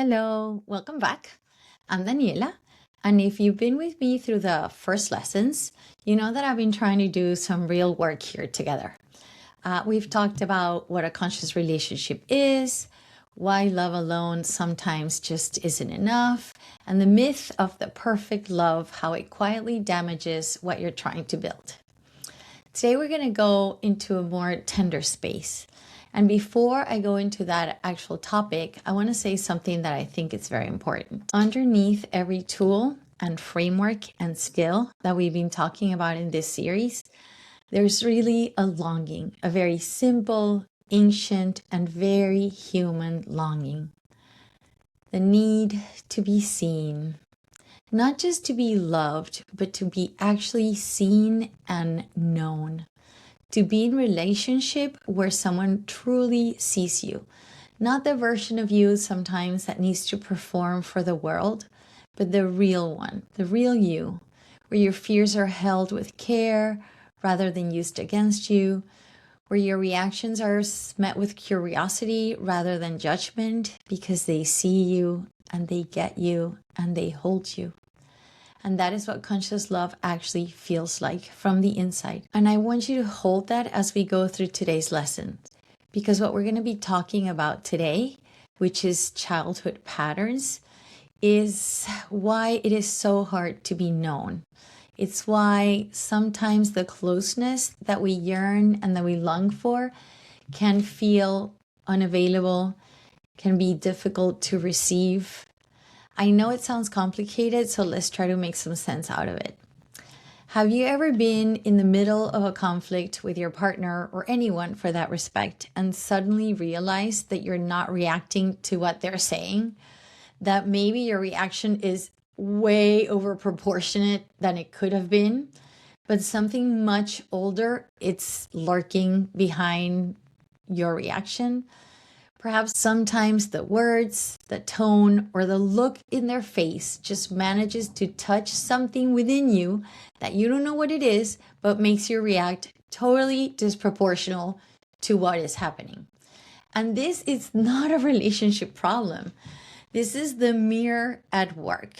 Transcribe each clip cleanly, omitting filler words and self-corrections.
Hello, welcome back. I'm Daniela, and if you've been with me through the first lessons, you know that I've been trying to do some real work here together. We've talked about what a conscious relationship is, why love alone sometimes just isn't enough, and the myth of the perfect love, how it quietly damages what you're trying to build. Today we're going to go into a more tender space. And before I go into that actual topic, I want to say something that I think is very important. Underneath every tool and framework and skill that we've been talking about in this series, there's really a longing, a very simple, ancient, and very human longing. The need to be seen, not just to be loved, but to be actually seen and known. To be in relationship where someone truly sees you, not the version of you sometimes that needs to perform for the world, but the real one, the real you, where your fears are held with care rather than used against you, where your reactions are met with curiosity rather than judgment because they see you and they get you and they hold you. And that is what conscious love actually feels like from the inside. And I want you to hold that as we go through today's lesson, because what we're going to be talking about today, which is childhood patterns, is why it is so hard to be known. It's why sometimes the closeness that we yearn and that we long for can feel unavailable, can be difficult to receive. I know it sounds complicated, so let's try to make some sense out of it. Have you ever been in the middle of a conflict with your partner or anyone for that respect and suddenly realized that you're not reacting to what they're saying? That maybe your reaction is way over proportionate than it could have been, but something much older, it's lurking behind your reaction. Perhaps sometimes the words, the tone, or the look in their face just manages to touch something within you that you don't know what it is, but makes you react totally disproportional to what is happening. And this is not a relationship problem. This is the mirror at work.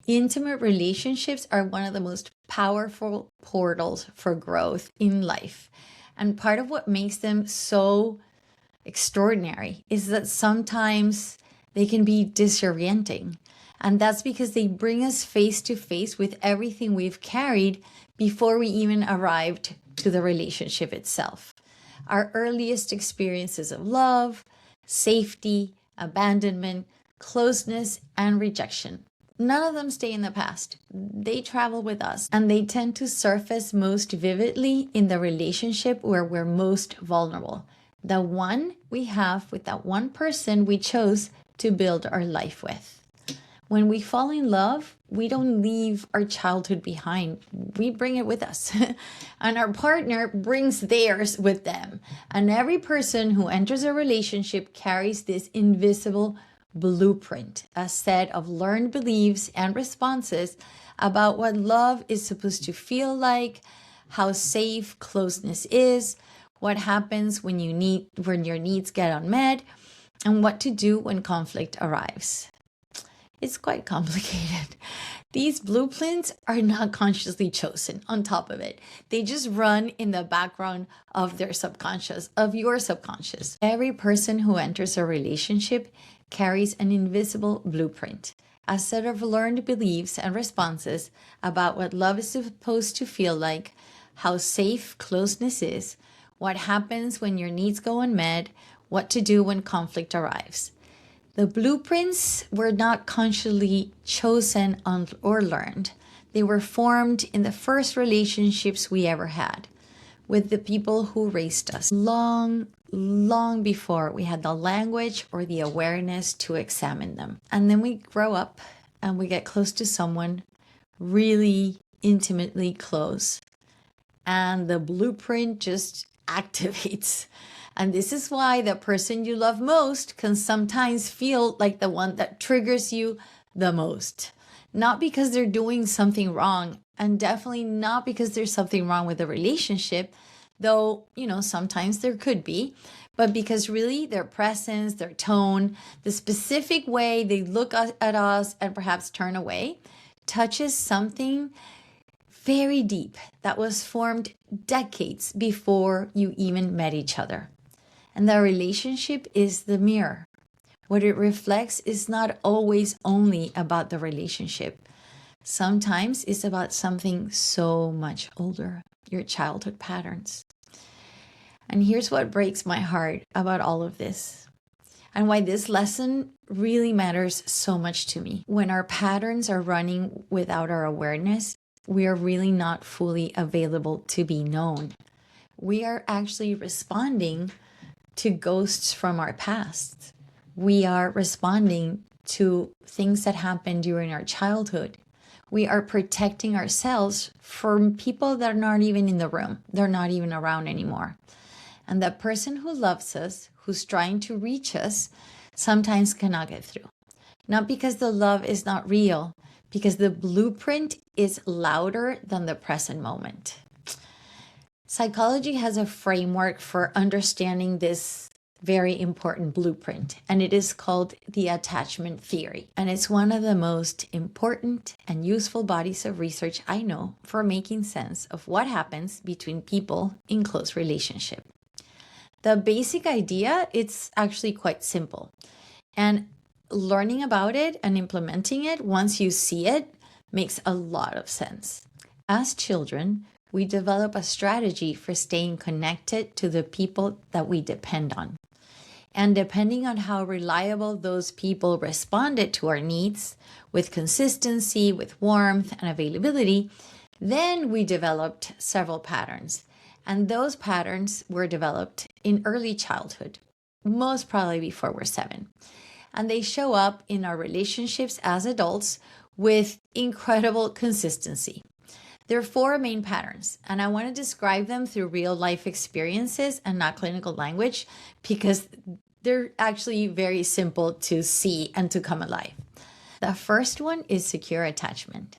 Intimate relationships are one of the most powerful portals for growth in life. And part of what makes them so extraordinary is that sometimes they can be disorienting. And that's because they bring us face to face with everything we've carried before we even arrived to the relationship itself. Our earliest experiences of love, safety, abandonment, closeness, and rejection. None of them stay in the past. They travel with us, and they tend to surface most vividly in the relationship where we're most vulnerable. The one we have with that one person we chose to build our life with. When we fall in love, we don't leave our childhood behind. We bring it with us. And our partner brings theirs with them. And every person who enters a relationship carries this invisible blueprint, a set of learned beliefs and responses about what love is supposed to feel like, how safe closeness is, what happens when your needs get unmet, and what to do when conflict arrives. It's quite complicated. These blueprints are not consciously chosen on top of it. They just run in the background of their subconscious, of your subconscious. Every person who enters a relationship carries an invisible blueprint, a set of learned beliefs and responses about what love is supposed to feel like, how safe closeness is, what happens when your needs go unmet, what to do when conflict arrives. The blueprints were not consciously chosen or learned. They were formed in the first relationships we ever had with the people who raised us, long before we had the language or the awareness to examine them. And then we grow up and we get close to someone really intimately close, and the blueprint just activates. And this is why the person you love most can sometimes feel like the one that triggers you the most. Not because they're doing something wrong, and definitely not because there's something wrong with the relationship, Though, sometimes there could be, but because really their presence, their tone, the specific way they look at us and perhaps turn away touches something very deep that was formed decades before you even met each other. And the relationship is the mirror. What it reflects is not always only about the relationship. Sometimes it's about something so much older, your childhood patterns. And here's what breaks my heart about all of this, and why this lesson really matters so much to me. When our patterns are running without our awareness, we are really not fully available to be known. We are actually responding to ghosts from our past. We are responding to things that happened during our childhood. We are protecting ourselves from people that are not even in the room. They're not even around anymore. And the person who loves us, who's trying to reach us, sometimes cannot get through. Not because the love is not real, because the blueprint is louder than the present moment. Psychology has a framework for understanding this very important blueprint, and it is called the attachment theory. And it's one of the most important and useful bodies of research I know for making sense of what happens between people in close relationship. The basic idea, it's actually quite simple. And learning about it and implementing it once you see it makes a lot of sense. As children, we develop a strategy for staying connected to the people that we depend on. And depending on how reliable those people responded to our needs, with consistency, with warmth and availability, then we developed several patterns. And those patterns were developed in early childhood, most probably before we're 7. And they show up in our relationships as adults with incredible consistency. There are 4 main patterns, and I want to describe them through real life experiences and not clinical language because they're actually very simple to see and to come alive. The first one is secure attachment.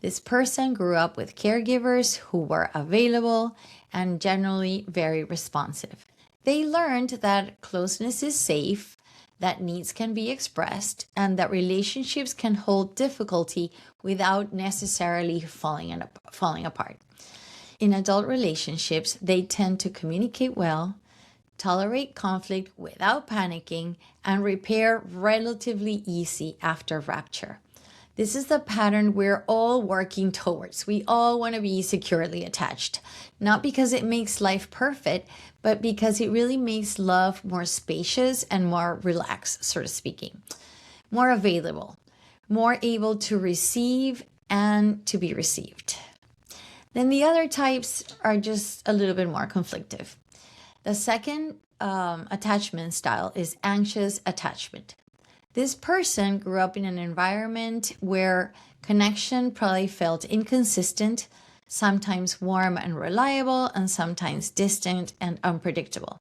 This person grew up with caregivers who were available and generally very responsive. They learned that closeness is safe, that needs can be expressed, and that relationships can hold difficulty without necessarily falling apart. In adult relationships, they tend to communicate well, tolerate conflict without panicking, and repair relatively easy after rupture. This is the pattern we're all working towards. We all want to be securely attached, not because it makes life perfect, but because it really makes love more spacious and more relaxed, sort of speaking, more available, more able to receive and to be received. Then the other types are just a little bit more conflictive. The second attachment style is anxious attachment. This person grew up in an environment where connection probably felt inconsistent, sometimes warm and reliable, and sometimes distant and unpredictable.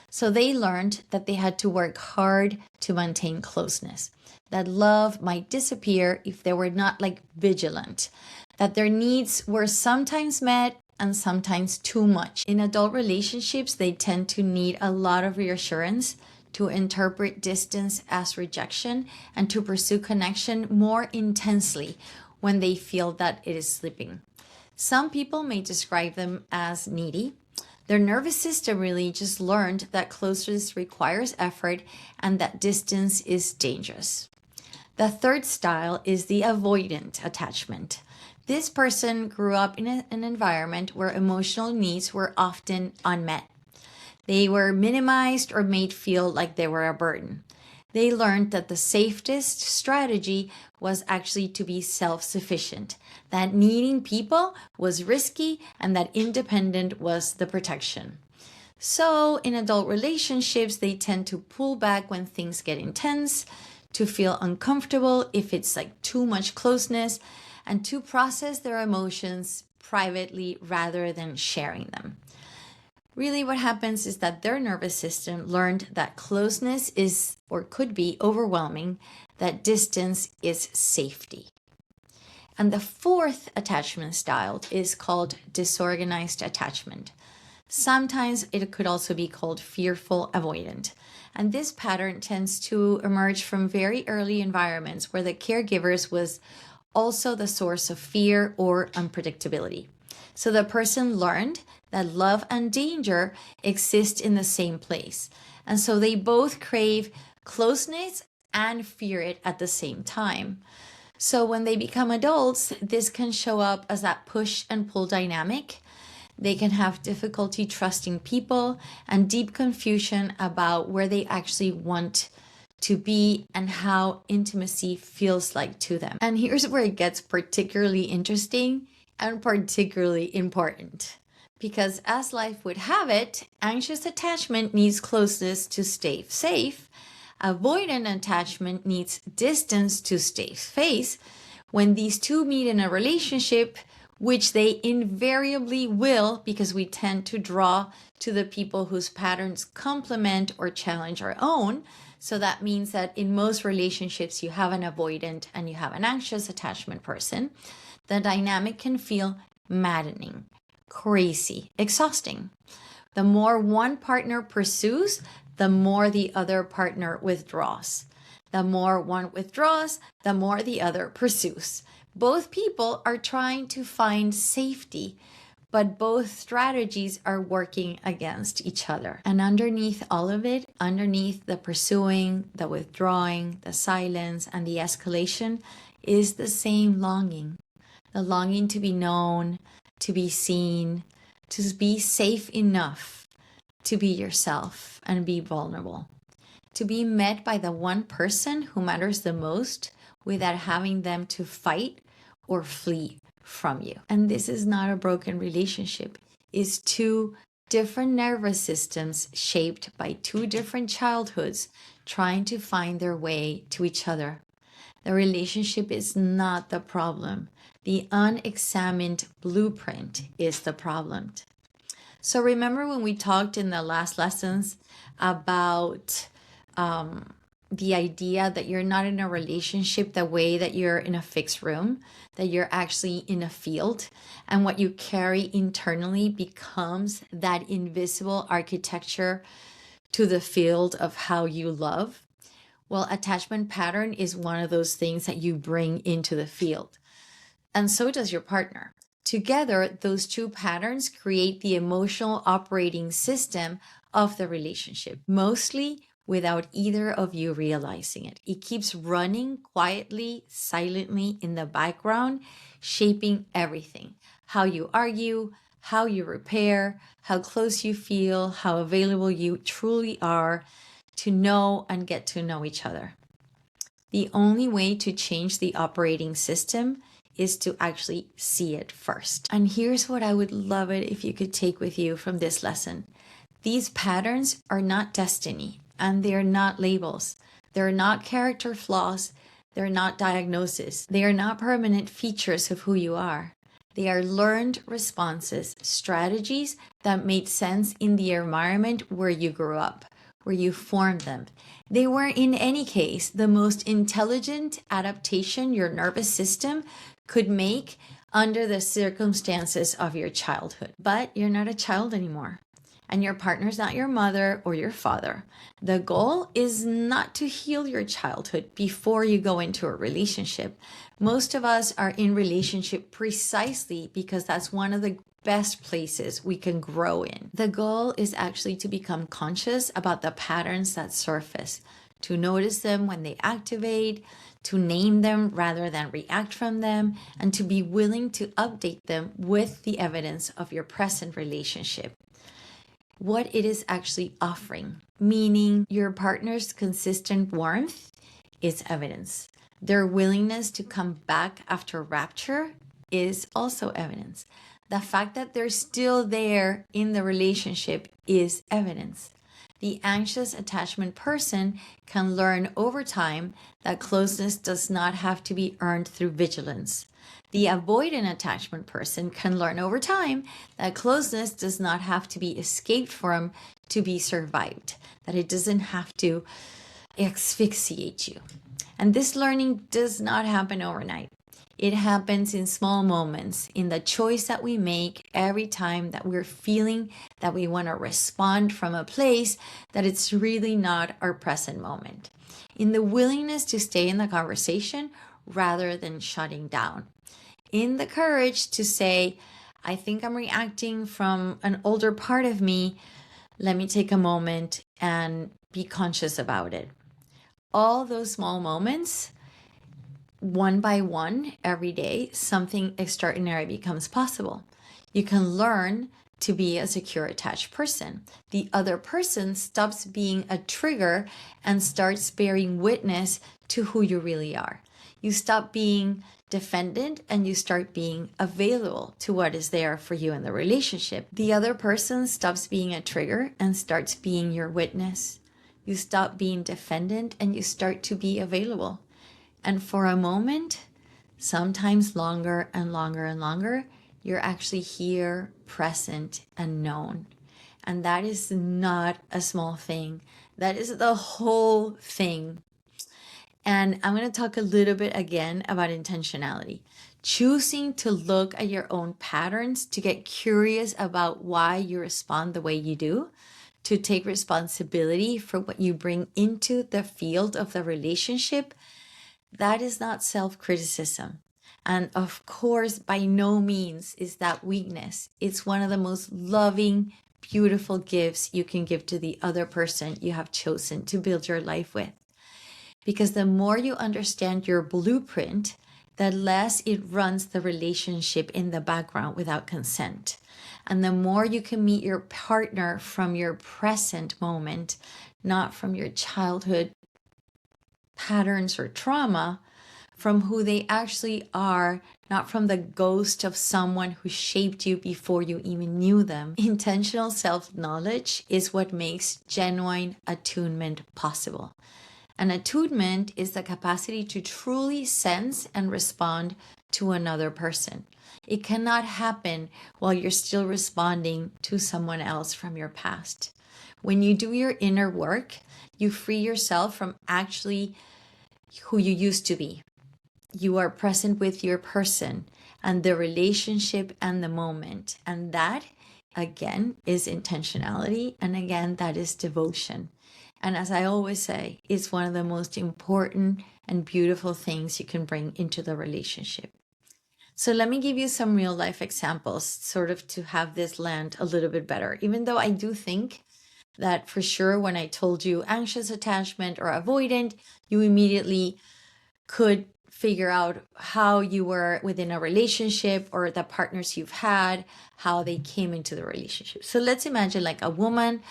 So they learned that they had to work hard to maintain closeness, that love might disappear if they were not vigilant, that their needs were sometimes met and sometimes too much. In adult relationships, they tend to need a lot of reassurance, to interpret distance as rejection, and to pursue connection more intensely when they feel that it is slipping. Some people may describe them as needy. Their nervous system really just learned that closeness requires effort and that distance is dangerous. The third style is the avoidant attachment. This person grew up in an environment where emotional needs were often unmet. They were minimized or made feel like they were a burden. They learned that the safest strategy was actually to be self-sufficient, that needing people was risky, and that independent was the protection. So in adult relationships, they tend to pull back when things get intense, to feel uncomfortable if it's too much closeness, and to process their emotions privately rather than sharing them. Really what happens is that their nervous system learned that closeness is or could be overwhelming, that distance is safety. And the fourth attachment style is called disorganized attachment. Sometimes it could also be called fearful avoidant. And this pattern tends to emerge from very early environments where the caregivers was also the source of fear or unpredictability. So the person learned that love and danger exist in the same place. And so they both crave closeness and fear it at the same time. So when they become adults, this can show up as that push and pull dynamic. They can have difficulty trusting people and deep confusion about where they actually want to be and how intimacy feels like to them. And here's where it gets particularly interesting and particularly important. Because as life would have it, anxious attachment needs closeness to stay safe. Avoidant attachment needs distance to stay safe. When these two meet in a relationship, which they invariably will, because we tend to draw to the people whose patterns complement or challenge our own. So that means that in most relationships, you have an avoidant and you have an anxious attachment person. The dynamic can feel maddening, crazy, exhausting. The more one partner pursues, the more the other partner withdraws. The more one withdraws, the more the other pursues. Both people are trying to find safety, but both strategies are working against each other. And underneath all of it, underneath the pursuing, the withdrawing, the silence, and the escalation is the same longing. The longing to be known, to be seen, to be safe enough to be yourself and be vulnerable. To be met by the one person who matters the most without having them to fight or flee from you. And this is not a broken relationship. It's two different nervous systems shaped by two different childhoods trying to find their way to each other. The relationship is not the problem. The unexamined blueprint is the problem. So remember when we talked in the last lessons about the idea that you're not in a relationship the way that you're in a fixed room, that you're actually in a field, and what you carry internally becomes that invisible architecture to the field of how you love. Well, attachment pattern is one of those things that you bring into the field. And so does your partner. Together, those two patterns create the emotional operating system of the relationship, mostly without either of you realizing it. It keeps running quietly, silently in the background, shaping everything. How you argue, how you repair, how close you feel, how available you truly are to know and get to know each other. The only way to change the operating system is to actually see it first. And here's what I would love it if you could take with you from this lesson. These patterns are not destiny. And they're not labels. They're not character flaws. They're not diagnoses. They are not permanent features of who you are. They are learned responses, strategies that made sense in the environment where you grew up, where you formed them. They were, in any case, the most intelligent adaptation your nervous system could make under the circumstances of your childhood. But you're not a child anymore. And your partner's not your mother or your father. The goal is not to heal your childhood before you go into a relationship. Most of us are in relationship precisely because that's one of the best places we can grow in. The goal is actually to become conscious about the patterns that surface, to notice them when they activate, to name them rather than react from them, and to be willing to update them with the evidence of your present relationship. What it is actually offering, meaning your partner's consistent warmth is evidence. Their willingness to come back after rapture is also evidence. The fact that they're still there in the relationship is evidence. The anxious attachment person can learn over time that closeness does not have to be earned through vigilance. The avoidant attachment person can learn over time that closeness does not have to be escaped from to be survived, that it doesn't have to asphyxiate you. And this learning does not happen overnight. It happens in small moments, in the choice that we make every time that we're feeling that we want to respond from a place that it's really not our present moment. In the willingness to stay in the conversation rather than shutting down. In the courage to say, I think I'm reacting from an older part of me. Let me take a moment and be conscious about it. All those small moments, one by one, every day, something extraordinary becomes possible. You can learn to be a secure, attached person. The other person stops being a trigger and starts bearing witness to who you really are. You stop being defendant and you start being available to what is there for you in the relationship. The other person stops being a trigger and starts being your witness. You stop being defendant and you start to be available. And for a moment, sometimes longer and longer and longer, you're actually here, present, and known. And that is not a small thing. That is the whole thing. And I'm going to talk a little bit again about intentionality. Choosing to look at your own patterns, to get curious about why you respond the way you do, to take responsibility for what you bring into the field of the relationship. That is not self-criticism. And of course, by no means is that weakness. It's one of the most loving, beautiful gifts you can give to the other person you have chosen to build your life with. Because the more you understand your blueprint, the less it runs the relationship in the background without consent. And the more you can meet your partner from your present moment, not from your childhood patterns or trauma, from who they actually are, not from the ghost of someone who shaped you before you even knew them. Intentional self-knowledge is what makes genuine attunement possible. And attunement is the capacity to truly sense and respond to another person. It cannot happen while you're still responding to someone else from your past. When you do your inner work, you free yourself from actually who you used to be. You are present with your person and the relationship and the moment. And that, again, is intentionality. And again, that is devotion. And as I always say, it's one of the most important and beautiful things you can bring into the relationship. So let me give you some real life examples, sort of to have this land a little bit better, even though I do think that for sure when I told you anxious attachment or avoidant, you immediately could figure out how you were within a relationship or the partners you've had, how they came into the relationship. So let's imagine like a woman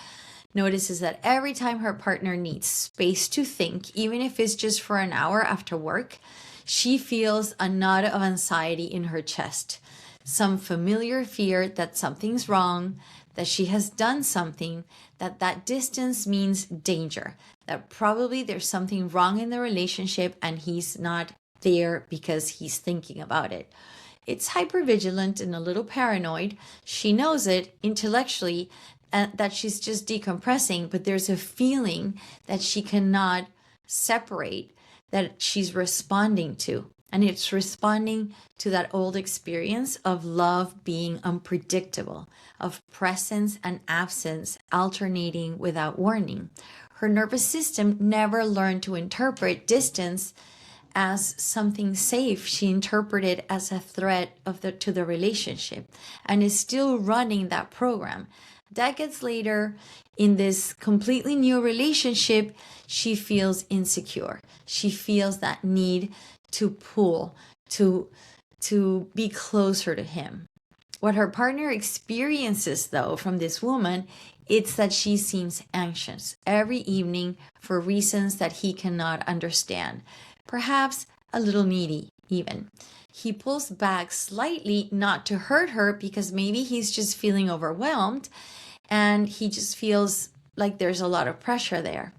notices that every time her partner needs space to think, even if it's just for an hour after work, she feels a knot of anxiety in her chest, some familiar fear that something's wrong, that she has done something, that distance means danger, that probably there's something wrong in the relationship and he's not there because he's thinking about it. It's hyper-vigilant and a little paranoid. She knows it intellectually, that she's just decompressing, but there's a feeling that she cannot separate that she's responding to. And it's responding to that old experience of love being unpredictable, of presence and absence alternating without warning. Her nervous system never learned to interpret distance as something safe. She interpreted it as a threat to the relationship and is still running that program. Decades later, in this completely new relationship, she feels insecure. She feels that need to pull, to be closer to him. What her partner experiences, though, from this woman, it's that she seems anxious every evening for reasons that he cannot understand. Perhaps a little needy, even. He pulls back slightly, not to hurt her, because maybe he's just feeling overwhelmed and he just feels like there's a lot of pressure there,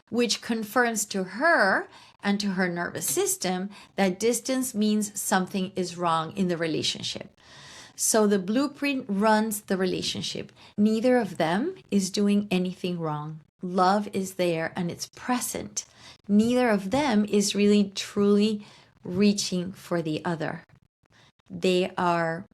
which confirms to her and to her nervous system that distance means something is wrong in the relationship. So the blueprint runs the relationship. Neither of them is doing anything wrong. Love is there and it's present. Neither of them is really truly reaching for the other. They are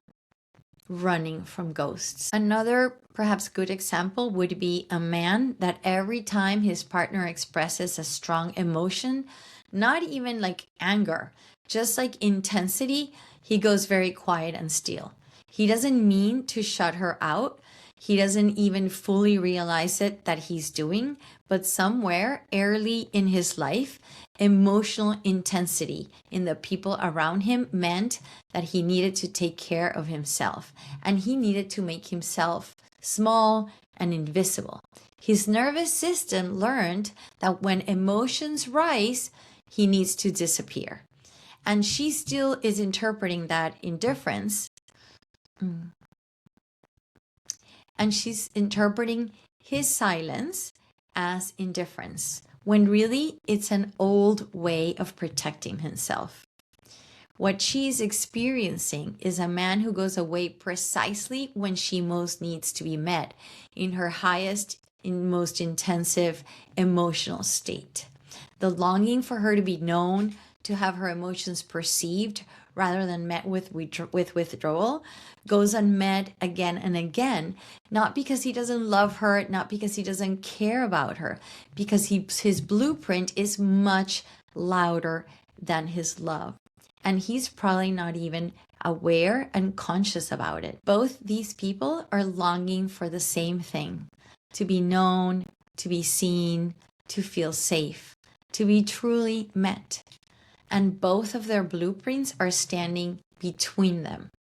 running from ghosts. Another perhaps good example would be a man that every time his partner expresses a strong emotion, not even like anger, just like intensity, he goes very quiet and still. He doesn't mean to shut her out. He doesn't even fully realize it that he's doing, but somewhere early in his life, emotional intensity in the people around him meant that he needed to take care of himself, and he needed to make himself small and invisible. His nervous system learned that when emotions rise, he needs to disappear. And she still is interpreting that indifference. And she's interpreting his silence as indifference, when really it's an old way of protecting himself. What she's experiencing is a man who goes away precisely when she most needs to be met, in her highest, in most intensive emotional state. The longing for her to be known, to have her emotions perceived rather than met with withdrawal, goes unmet again and again, not because he doesn't love her, not because he doesn't care about her, because his blueprint is much louder than his love. And he's probably not even aware and conscious about it. Both these people are longing for the same thing: to be known, to be seen, to feel safe, to be truly met. And both of their blueprints are standing between them,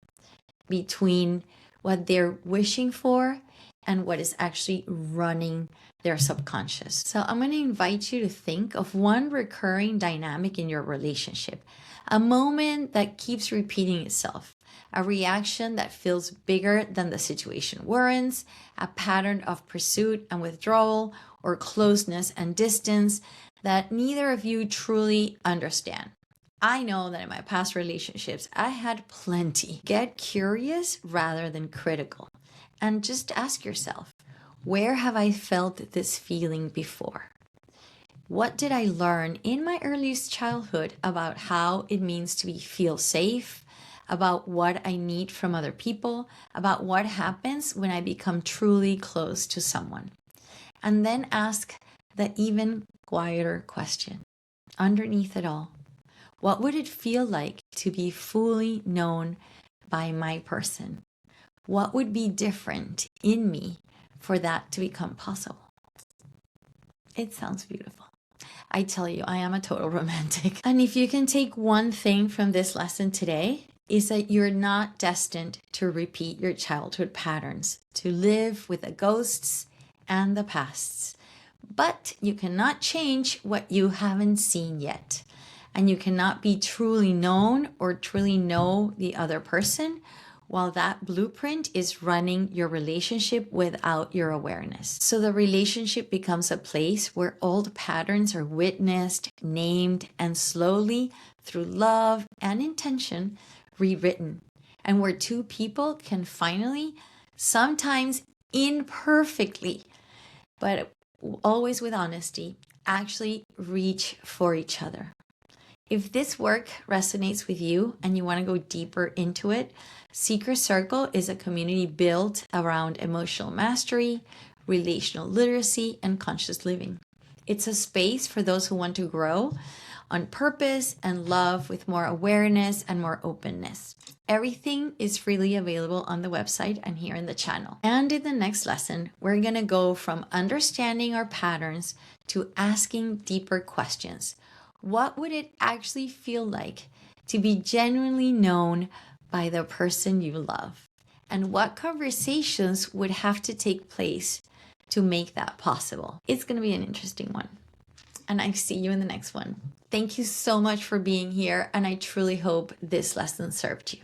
between what they're wishing for and what is actually running their subconscious. So I'm going to invite you to think of one recurring dynamic in your relationship, a moment that keeps repeating itself, a reaction that feels bigger than the situation warrants, a pattern of pursuit and withdrawal, or closeness and distance that neither of you truly understand. I know that in my past relationships, I had plenty. Get curious rather than critical. And just ask yourself, where have I felt this feeling before? What did I learn in my earliest childhood about how it means to feel safe, about what I need from other people, about what happens when I become truly close to someone? And then ask the even quieter question, underneath it all: what would it feel like to be fully known by my person? What would be different in me for that to become possible? It sounds beautiful. I tell you, I am a total romantic. And if you can take one thing from this lesson today, is that you're not destined to repeat your childhood patterns, to live with the ghosts and the pasts. But you cannot change what you haven't seen yet. And you cannot be truly known or truly know the other person while that blueprint is running your relationship without your awareness. So the relationship becomes a place where old patterns are witnessed, named, and slowly, through love and intention, rewritten. And where two people can finally, sometimes imperfectly, but always with honesty, actually reach for each other. If this work resonates with you and you want to go deeper into it, Secret Circle is a community built around emotional mastery, relational literacy, and conscious living. It's a space for those who want to grow on purpose and love with more awareness and more openness. Everything is freely available on the website and here in the channel. And in the next lesson, we're going to go from understanding our patterns to asking deeper questions. What would it actually feel like to be genuinely known by the person you love? And what conversations would have to take place to make that possible? It's going to be an interesting one. And I see you in the next one. Thank you so much for being here, and I truly hope this lesson served you.